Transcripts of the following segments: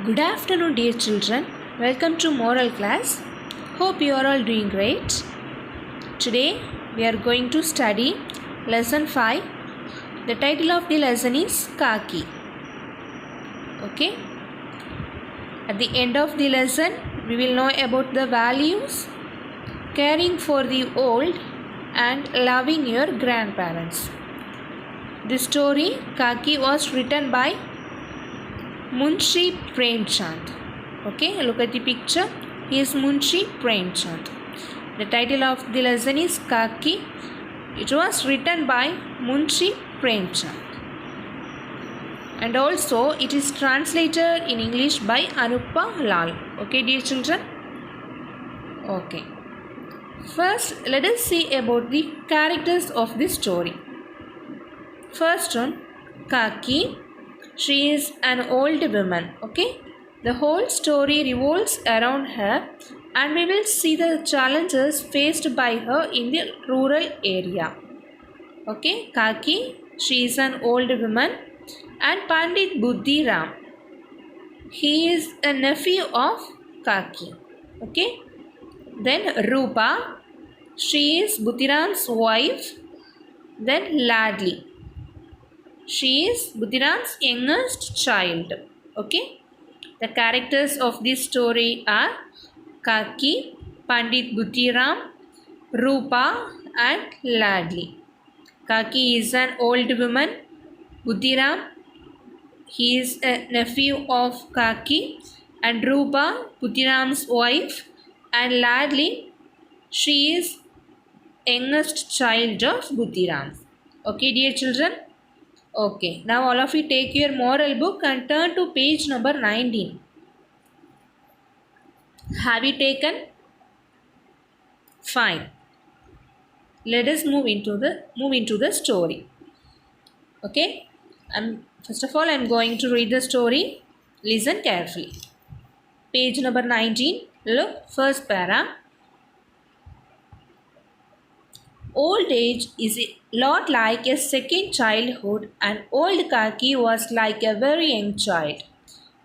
Good afternoon, dear children. Welcome to Moral Class. Hope you are all doing great. Today we are going to study Lesson 5. The title of the lesson is Kaki. Okay. At the end of the lesson, we will know about the values, caring for the old, and loving your grandparents. The story Kaki was written by Munshi Premchand. Okay, look at the picture. He is Munshi Premchand. The title of the lesson is Kaki. It was written by Munshi Premchand. And also it is translated in English by Anupa Lal. Okay, dear children? Okay. First, let us see about the characters of this story. First one, Kaki. She is an old woman. Okay, the whole story revolves around her, and we will see the challenges faced by her in the rural area. Okay, Kaki, she is an old woman, and Pandit Buddhi Ram, he is a nephew of Kaki. Okay, then Rupa, she is Buddhiram's wife. Then Ladli, she is Buddhiram's youngest child. Okay. The characters of this story are Kaki, Pandit Buddhiram, Rupa, and Ladli. Kaki is an old woman. Buddhiram, he is a nephew of Kaki. And Rupa, Buddhiram's wife. And Ladli, she is youngest child of Buddhiram. Okay, dear children? Okay, now all of you take your moral book and turn to page number 19. Have you taken? Fine. Let us move into the story. Okay? First of all, I am going to read the story. Listen carefully. Page number 19. Look, first para. Old age is a lot like a second childhood, and old Kaki was like a very young child.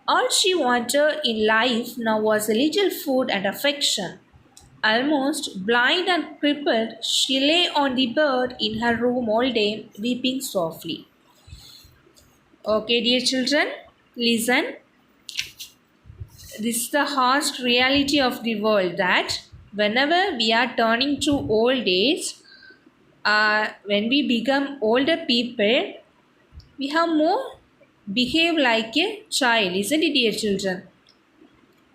All she wanted in life now was a little food and affection. Almost blind and crippled, she lay on the bed in her room all day, weeping softly. Okay, dear children, listen. This is the harsh reality of the world, that whenever we are turning to old age, when we become older people, we have more behave like a child, isn't it, dear children?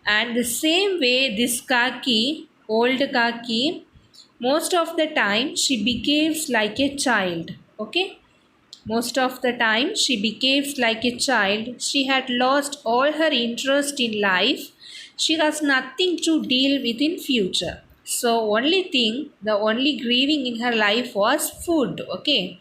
And the same way this Kaki, old Kaki, most of the time she behaves like a child. Okay, most of the time she behaves like a child. She had lost all her interest in life. She has nothing to deal with in future. So the only grieving in her life was food. Okay,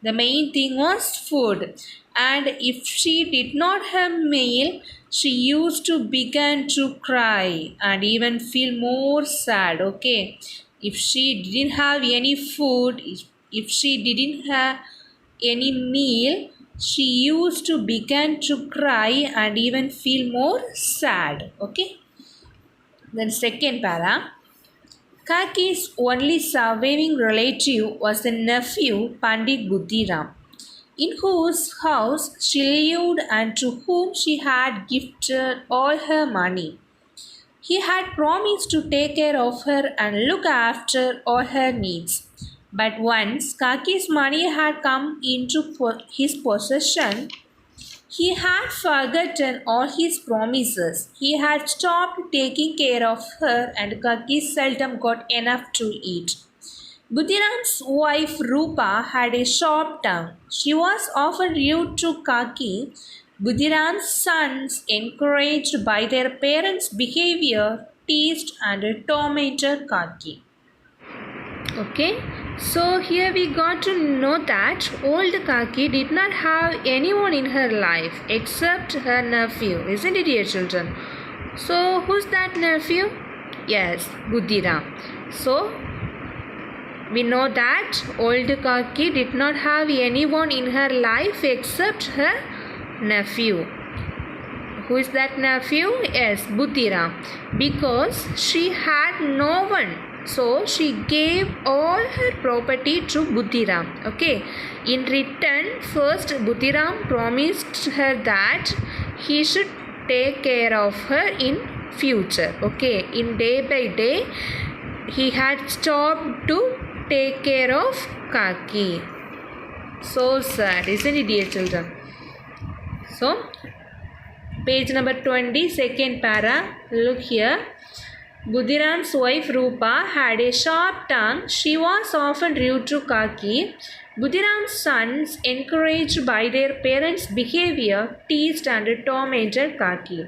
the main thing was food. And if she did not have meal, she used to begin to cry and even feel more sad. Okay, if she didn't have any food, if she didn't have any meal, she used to begin to cry and even feel more sad. Okay, then second para. Kaki's only surviving relative was the nephew Pandit Buddhiram, in whose house she lived and to whom she had gifted all her money. He had promised to take care of her and look after all her needs. But once Kaki's money had come into his possession, he had forgotten all his promises. He had stopped taking care of her, and Kaki seldom got enough to eat. Buddhiram's wife Rupa had a sharp tongue. She was often rude to Kaki. Buddhiram's sons, encouraged by their parents' behavior, teased and tormented Kaki. Okay, so here we got to know that old Kaki did not have anyone in her life except her nephew, isn't it, dear children? So, who's that nephew? Yes, Buddhiram. So, we know that old Kaki did not have anyone in her life except her nephew. Who is that nephew? Yes, Buddhiram. Because she had no one. So she gave all her property to Buddhiram. Okay. In return, first Buddhiram promised her that he should take care of her in future. Okay. In day by day, he had stopped to take care of Kaki. So sad, isn't it, dear children? So, page number 20, second para. Look here. Buddhiram's wife Rupa had a sharp tongue. She was often rude to Kaki. Buddhiram's sons, encouraged by their parents' behavior, teased and tormented Kaki.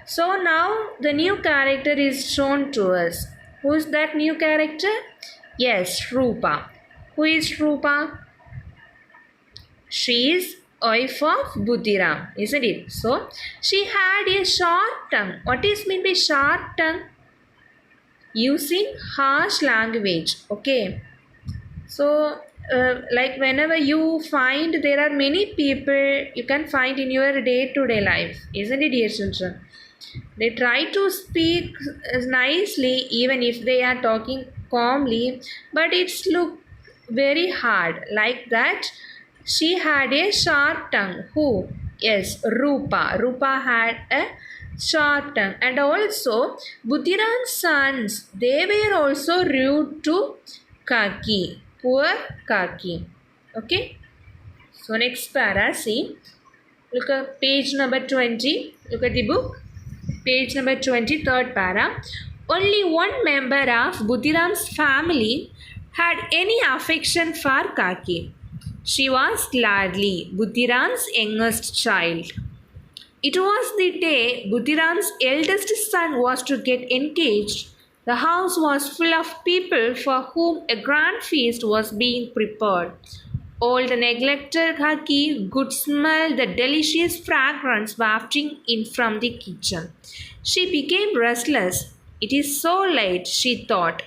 So now the new character is shown to us. Who is that new character? Yes, Rupa. Who is Rupa? She is wife of Buddhiram, isn't it? So she had a sharp tongue. What is meant by sharp tongue? Using harsh language. Okay. So like whenever you find, there are many people you can find in your day-to-day life, isn't it, dear children? They try to speak nicely even if they are talking calmly, but it's look very hard. Like that, she had a sharp tongue. Who? Yes, Rupa. Rupa had a sharp tongue. And also, Buddhiram's sons, they were also rude to Kaki. Poor Kaki. Okay. So next para, see. Look at page number 20. Look at the book. Page number 20, third para. Only one member of Buddhiram's family had any affection for Kaki. She was Ladli, Buddhiram's youngest child. It was the day Buddhiram's eldest son was to get engaged. The house was full of people for whom a grand feast was being prepared. Old neglected Kaki could smell the delicious fragrance wafting in from the kitchen. She became restless. It is so late, she thought.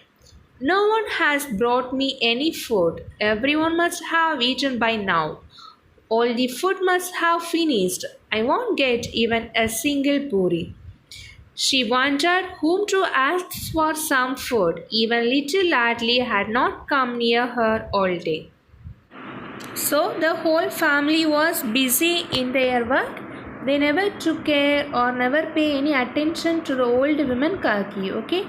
No one has brought me any food. Everyone must have eaten by now. All the food must have finished. I won't get even a single puri. She wondered whom to ask for some food. Even little Ladli had not come near her all day. So the whole family was busy in their work. They never took care or never pay any attention to the old woman Kaki. Okay,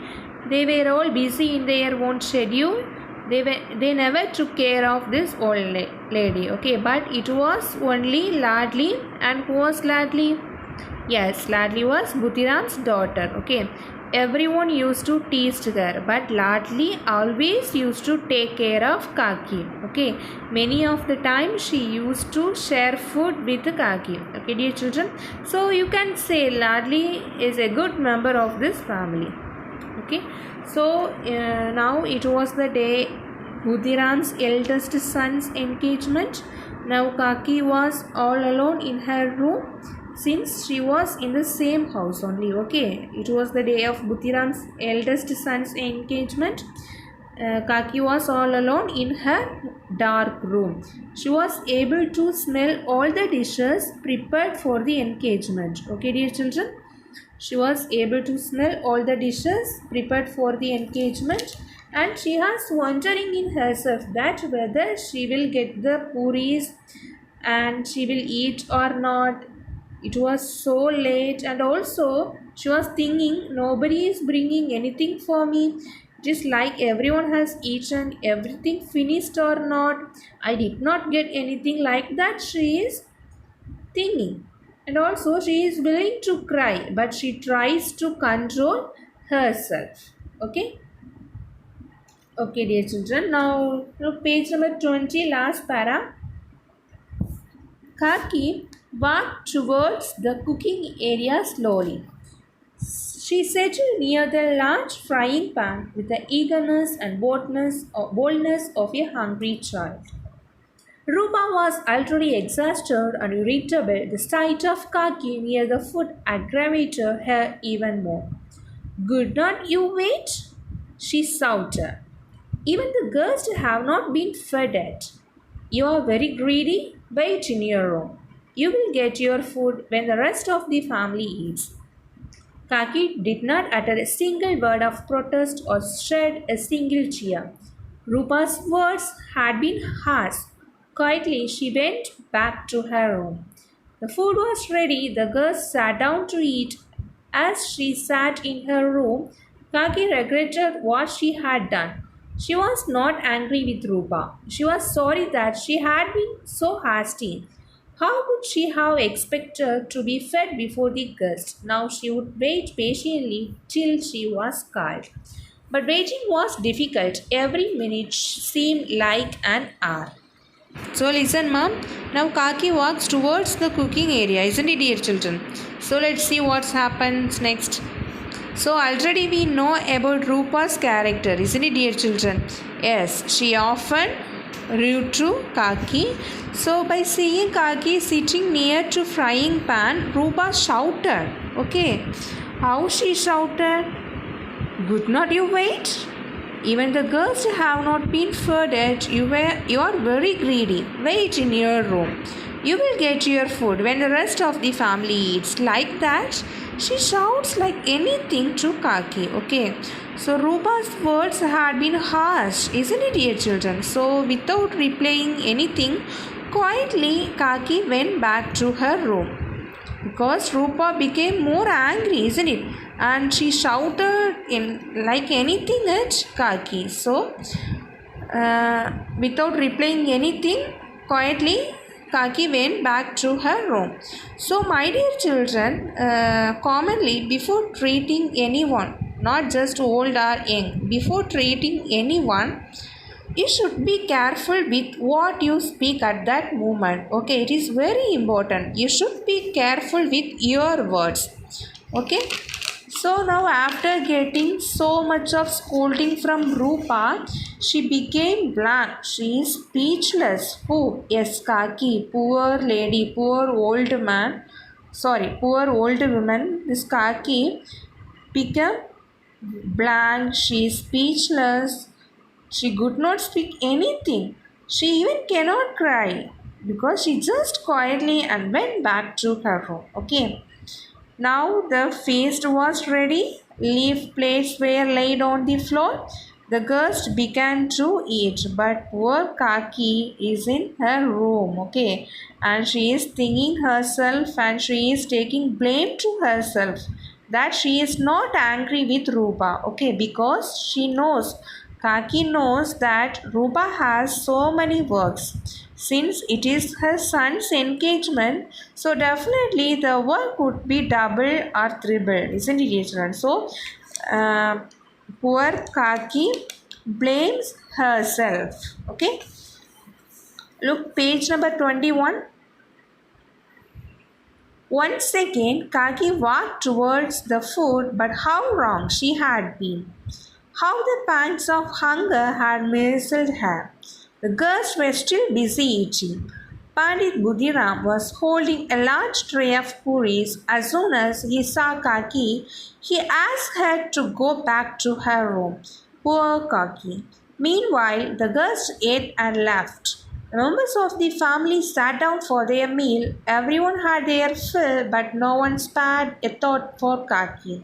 they were all busy in their own schedule. They never took care of this old lady. Okay, but it was only Ladli. And who was Ladli? Yes, Ladli was Buddhiram's daughter. Okay, everyone used to tease her, but Ladli always used to take care of Kaki. Okay, many of the time she used to share food with Kaki. Okay, dear children, so you can say Ladli is a good member of this family. Okay, so now it was the day Buddhiram's eldest son's engagement. Now Kaki was all alone in her room, since she was in the same house only. Okay, it was the day of Buddhiram's eldest son's engagement. Kaki was all alone in her dark room. She was able to smell all the dishes prepared for the engagement. Okay, dear children, she was able to smell all the dishes prepared for the engagement, and she was wondering in herself that whether she will get the puris and she will eat or not. It was so late, and also she was thinking, nobody is bringing anything for me. It is like everyone has eaten everything finished or not. I did not get anything, like that she is thinking. And also she is willing to cry, but she tries to control herself. Okay. Okay, dear children. Now look page number 20, last para. Kaki walked towards the cooking area slowly. She settled near the large frying pan with the eagerness and boldness of a hungry child. Rupa was already exhausted and irritable. The sight of Kaki near the food aggravated her even more. "Could not you wait?" she shouted. "Even the guests have not been fed yet. You are very greedy? Wait in your room. You will get your food when the rest of the family eats." Kaki did not utter a single word of protest or shed a single tear. Rupa's words had been harsh. Quietly, she went back to her room. The food was ready. The girls sat down to eat. As she sat in her room, Kaki regretted what she had done. She was not angry with Rupa. She was sorry that she had been so hasty. How could she have expected to be fed before the guest? Now she would wait patiently till she was called. But waiting was difficult. Every minute seemed like an hour. So listen, mom. Now Kaki walks towards the cooking area, isn't it, dear children? So let's see what happens next. So already we know about Rupa's character, isn't it, dear children? Yes, she often rude to Kaki. So by seeing Kaki sitting near to frying pan, Rupa shouted. Okay, how she shouted? "Could not you wait? Even the girls have not been fed yet. You are very greedy. Wait in your room. You will get your food when the rest of the family eats." Like that, she shouts like anything to Kaki. Okay, so Rupa's words had been harsh, isn't it, dear children? So without replying anything, quietly Kaki went back to her room. Because Rupa became more angry, isn't it? And she shouted in like anything at Kaki. So, without replying anything, quietly Kaki went back to her room. So, my dear children, commonly before treating anyone, not just old or young, before treating anyone, you should be careful with what you speak at that moment. Okay, it is very important. You should be careful with your words. Okay, so now after getting so much of scolding from Rupa, she became blank. She is speechless. Who? Yes, Kaki, poor lady, poor old man. Sorry, poor old woman. This Kaki became blank. She is speechless. She could not speak anything. She even cannot cry because she just quietly and went back to her room. Okay. Now the feast was ready. Leaf plates were laid on the floor. The guests began to eat, but poor Kaki is in her room, okay, and she is thinking herself and she is taking blame to herself that she is not angry with Rupa, okay, because she knows, Kaki knows that Rupa has so many works. Since it is her son's engagement, so definitely the work would be double or triple, isn't it, children? So, poor Kaki blames herself. Okay, look, page number 21. Once again, Kaki walked towards the food, but how wrong she had been. How the pangs of hunger had misled her. The girls were still busy eating. Pandit Budiram was holding a large tray of puris. As soon as he saw Kaki, he asked her to go back to her room. Poor Kaki. Meanwhile, the girls ate and left. The members of the family sat down for their meal. Everyone had their fill, but no one spared a thought for Kaki,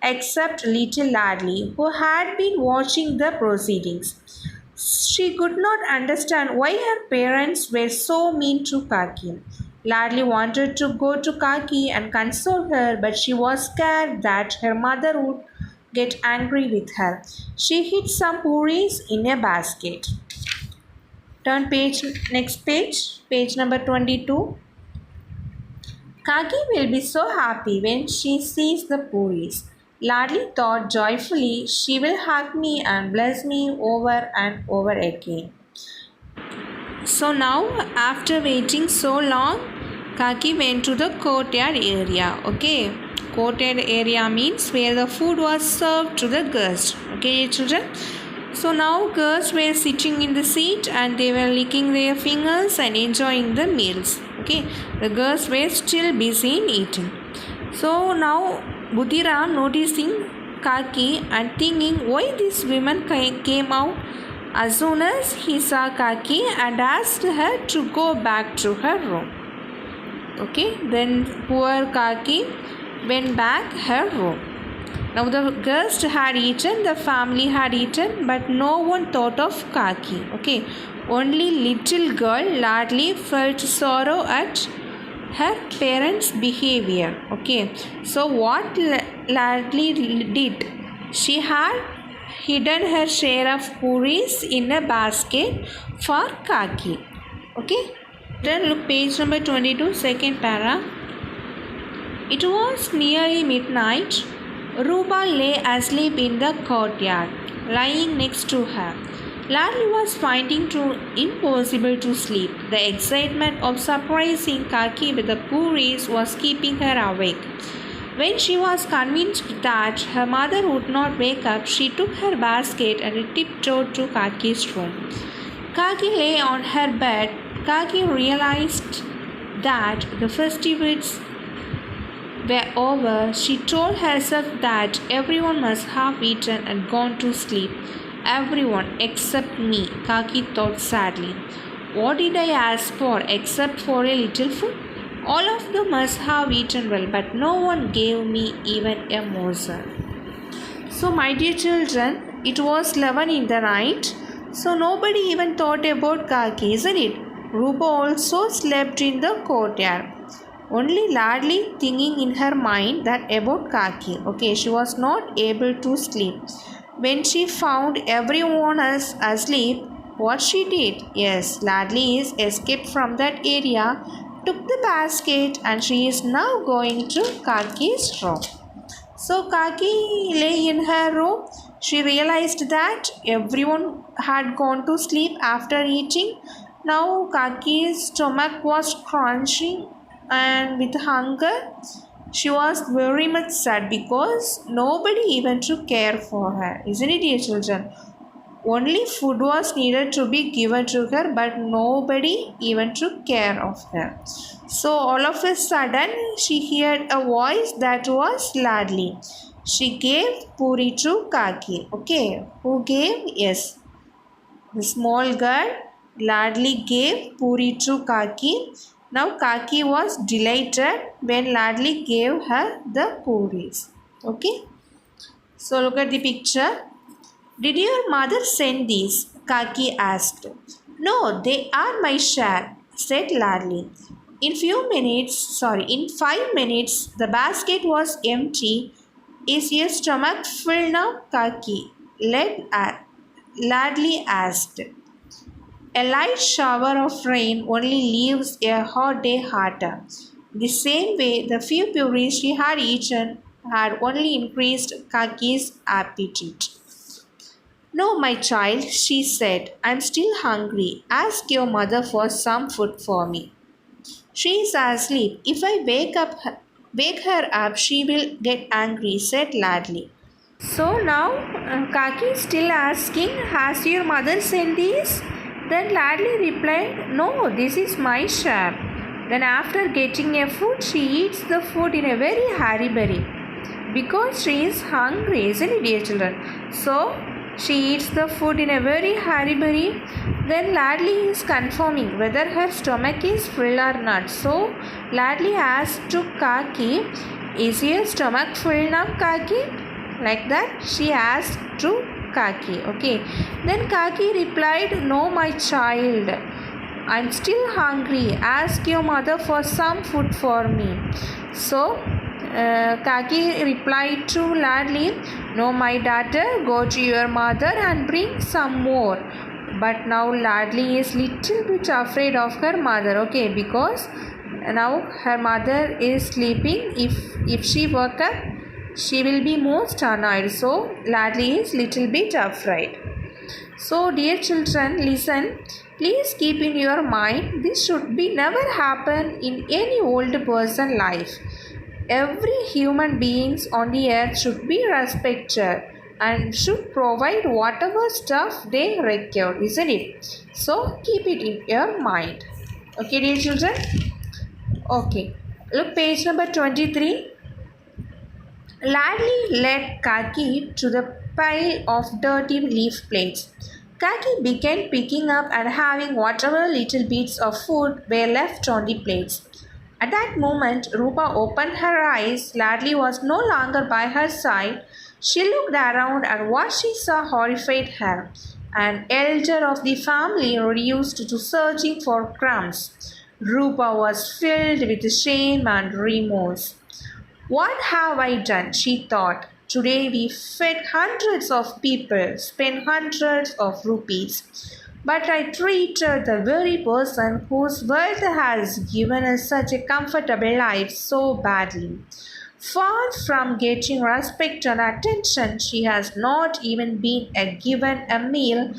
except little Ladli, who had been watching the proceedings. She could not understand why her parents were so mean to Kaki. Ladli wanted to go to Kaki and console her, but she was scared that her mother would get angry with her. She hid some puris in a basket. Turn page, next page, page number 22. Kaki will be so happy when she sees the puris. Ladli thought joyfully, she will hug me and bless me over and over again. So now, after waiting so long, Kaki went to the courtyard area. Okay, courtyard area means where the food was served to the guests. Okay, children. So now girls were sitting in the seat and they were licking their fingers and enjoying the meals. Okay, the girls were still busy in eating. So now Buddhiram noticing Kaki and thinking why this woman came out as soon as he saw Kaki and asked her to go back to her room. Okay, then poor Kaki went back her room. Now the guest had eaten, the family had eaten, but no one thought of Kaki. Okay, only little girl Ladli felt sorrow at her parents' behavior. Okay, so what Ladli did? She had hidden her share of puris in a basket for Kaki. Okay, then look page number 22, second para. It was nearly midnight. Ruba lay asleep in the courtyard, lying next to her. Ladli was finding it impossible to sleep. The excitement of surprising Kaki with the puris was keeping her awake. When she was convinced that her mother would not wake up, she took her basket and tiptoed to Kaki's room. Kaki lay on her bed. Kaki realized that the festivities were over. She told herself that everyone must have eaten and gone to sleep. Everyone except me, Kaki thought sadly. What did I ask for except for a little food? All of them must have eaten well, but no one gave me even a morsel. So, my dear children, it was 11 in the night. So, nobody even thought about Kaki, isn't it? Ruba also slept in the courtyard. Only Ladli thinking in her mind that about Kaki. Okay, she was not able to sleep. When she found everyone else asleep, what she did? Yes, Ladli is escaped from that area, took the basket, and she is now going to Kaki's room. So Kaki lay in her room. She realized that everyone had gone to sleep after eating. Now Kaki's stomach was crunching and with hunger. She was very much sad because nobody even took care for her. Isn't it, dear children? Only food was needed to be given to her, but nobody even took care of her. So all of a sudden, she heard a voice that was Ladli. She gave puri to Kaki. Okay, who gave? Yes, the small girl Ladli gave puri to Kaki. Now Kaki was delighted when Ladli gave her the puris. Okay. So look at the picture. Did your mother send these? Kaki asked. No, they are my share, said Ladli. In 5 minutes, the basket was empty. Is your stomach full now, Kaki? Ladli asked. A light shower of rain only leaves a hot day hotter. The same way, the few puris she had eaten had only increased Kaki's appetite. No, my child, she said, I'm still hungry. Ask your mother for some food for me. She is asleep. If I wake her up, she will get angry, said Ladli. So now Kaki is still asking, has your mother sent these? Then Ladli replied, no, this is my share. Then after getting a food, she eats the food in a very hurry because she is hungry, isn't it, dear children? So she eats the food in a very hurry. Then Ladli is confirming whether her stomach is full or not. So Ladli asked to Kaki, is your stomach full now, Kaki? Like that she asked to Kaki. Okay. Then Kaki replied, no, my child, I'm still hungry. Ask your mother for some food for me. So Kaki replied to Ladli, no, my daughter, go to your mother and bring some more. But now Ladli is little bit afraid of her mother. Okay, because now her mother is sleeping. If she woke up, she will be most annoyed. So Ladli is little bit afraid. So dear children, listen. Please keep in your mind this should be never happen in any old person life. Every human beings on the earth should be respected and should provide whatever stuff they require, isn't it? So keep it in your mind. Okay, dear children? Okay. Look, page number 23. Ladly led Kaki to the pile of dirty leaf plates. Kaki began picking up and having whatever little bits of food were left on the plates. At that moment, Rupa opened her eyes. Ladly was no longer by her side. She looked around and what she saw horrified her. An elder of the family reduced to searching for crumbs. Rupa was filled with shame and remorse. What have I done? She thought. Today we fed hundreds of people, spent hundreds of rupees. But I treated the very person whose wealth has given us such a comfortable life so badly. Far from getting respect and attention, she has not even been given a meal,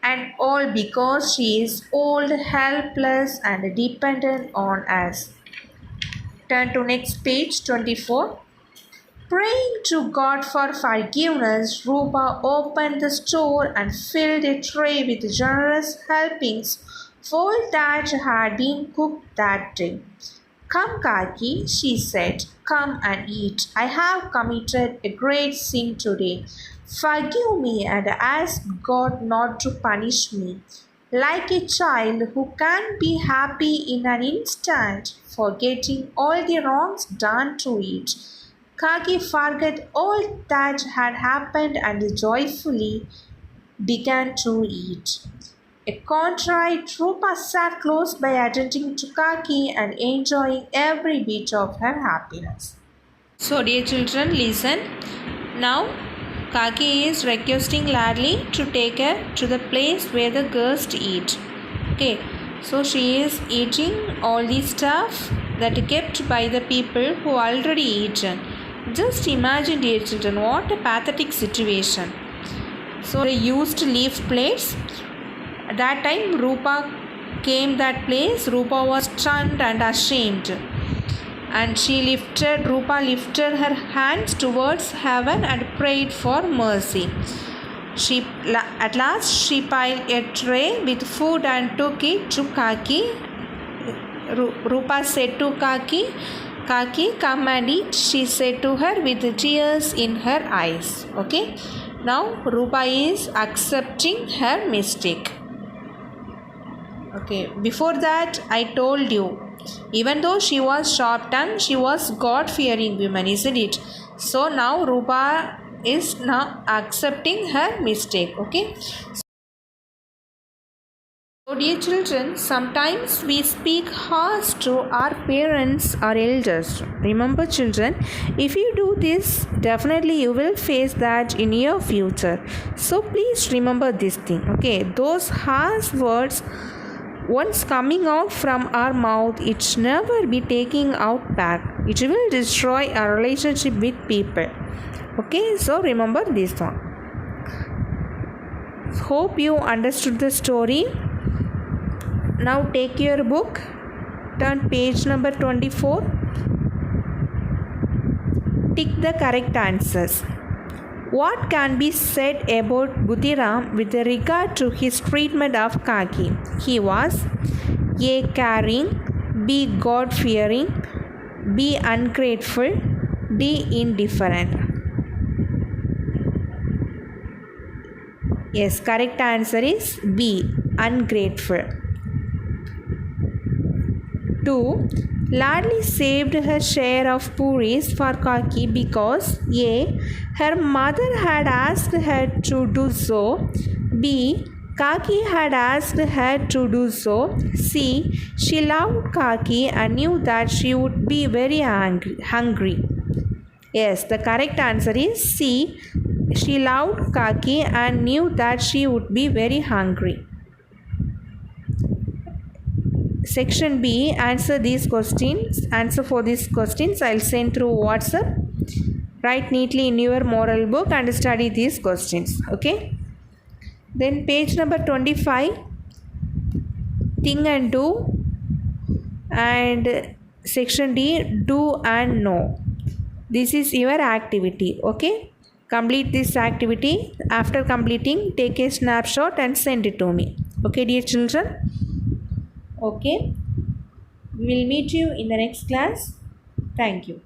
and all because she is old, helpless, and dependent on us. Turn to next page 24. Praying to God for forgiveness, Rupa opened the store and filled a tray with generous helpings for all that had been cooked that day. Come, Kaki, she said, come and eat. I have committed a great sin today. Forgive me and ask God not to punish me. Like a child who can be happy in an instant, forgetting all the wrongs done to it. Kaki forgot all that had happened and joyfully began to eat. A contrite Rupa sat close by attending to Kaki and enjoying every bit of her happiness. So dear children, listen. Now Kaki is requesting Ladly to take her to the place where the guests eat. Okay, so she is eating all the stuff that kept by the people who already eaten. Just imagine, dear children, what a pathetic situation. So they used leaf plates. At that time Rupa came that place. Rupa was stunned and ashamed. And Rupa lifted her hands towards heaven and prayed for mercy. At last she piled a tray with food and took it to Kaki. Rupa said to Kaki, Kaki, come and eat, she said to her with tears in her eyes. Okay. Now Rupa is accepting her mistake. Okay. Before that I told you, even though she was sharp-tongued, she was God-fearing woman, isn't it? So now Rupa is now accepting her mistake. Okay. So dear children, sometimes we speak harsh to our parents or elders. Remember children, if you do this, definitely you will face that in your future. So please remember this thing. Okay, those harsh words once coming out from our mouth, it's never be taking out back. It will destroy our relationship with people. Okay, so remember this one. Hope you understood the story. Now take your book, turn page number 24. Tick the correct answers. What can be said about Buddhiram with regard to his treatment of Kaki? He was A. Caring, B. God-fearing, B. Ungrateful, D. Indifferent. Yes, correct answer is B. Ungrateful. 2. Ladly saved her share of puris for Kaki because A. Her mother had asked her to do so, B. Kaki had asked her to do so, C. She loved Kaki and knew that she would be very hungry. Yes, the correct answer is C. She loved Kaki and knew that she would be very hungry. Section B, answer these questions. Answer for these questions I'll send through WhatsApp. write neatly in your moral book and study these questions. Okay. Then page number 25, think and do, and section D, do and know. This is your activity. Okay. Complete this activity. After completing, take a snapshot and send it to me. Okay, dear children. Okay. We will meet you in the next class. Thank you.